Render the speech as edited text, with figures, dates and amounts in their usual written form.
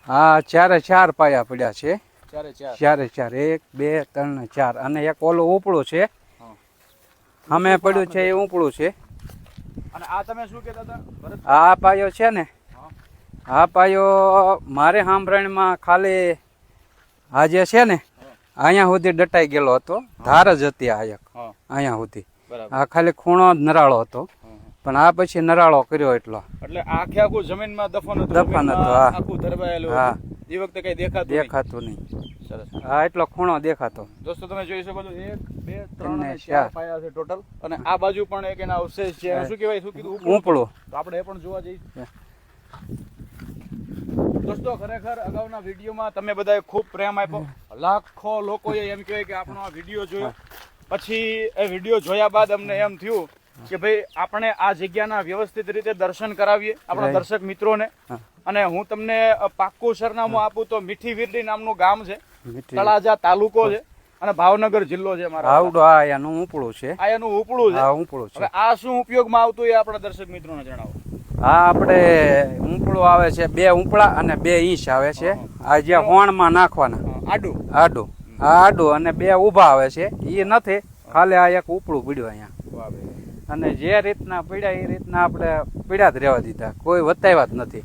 આ ચાર પાયા પડ્યા છે. ચારે ચાર 1 2 3 4 અને એક ઓલો ઉપડું છે. અમે પડ્યું છે એ ઉપડું છે. અને આ તમે શું કહેતા હતા ભરત? આ પાયો છે ને, આ પાયો મારે સાંભળણીમાં ખાલી આ જે છે ને અહીંયા સુધી દટાઈ ગયેલો હતો. ધાર જ હતી આ એક અહીંયા સુધી. આ ખાલી ખૂણો જ નરાળો હતો, પણ આ પછી નરાળો કર્યો એટલો. એટલે આખે આખું જમીનમાં દફન હતું. દફન હતું, હા. આખું ધરવાયેલું. હા, એ વખતે કઈ દેખાતું નહીં. સરસ. હા, એટલો ખૂણો દેખાતો. દોસ્તો તમે જોઈ શકો છો 1 2 3 અને 4 પાયા છે ટોટલ. અને આ બાજુ પણ એક એના અવશેષ છે. શું કહેવાય, શું કીધું? ઉપડું. તો આપણે એ પણ જોવા જઈએ. દોસ્તો ખરેખર અગાઉના વિડીયોમાં તમે બધાએ ખૂબ પ્રેમ આપ્યો. લાખો લોકોએ એમ કહેવાય કે આપણો આ વિડીયો જોયો. પછી એ વિડીયો જોયા બાદ અમને એમ થયું કે ભાઈ આપણે આ જગ્યાના વ્યવસ્થિત રીતે દર્શન કરાવીએ આપણા દર્શક મિત્રોને. અને હું તમને પાક્કું સરનામું આપું તો મીઠી વીરડી નામનું ગામ છે, તળાજા તાલુકો છે અને ભાવનગર જિલ્લો છે. મારા આવડો આ એનું ઉપડું છે. આ એનું ઉપડું છે. આ ઉપડું છે. હવે આ શું ઉપયોગમાં આવતું એ આપણા દર્શક મિત્રોને જણાવો. આ આપણે ઉપડું આવે છે, 2 ઉપડા અને 2 ઈંચ આવે છે. આ જે હોણમાં નાખવાના આડું આડું, આ આડું અને 2 ઊભા આવે છે. એ નથી, ખાલી આ એક ઉપડું પીડ્યું અહીંયા. અને જે રીતના પીડ્યા એ રીતના આપણે પીડ્યા જ રહેવા દીધા, કોઈ વતાવ્યા જ નથી.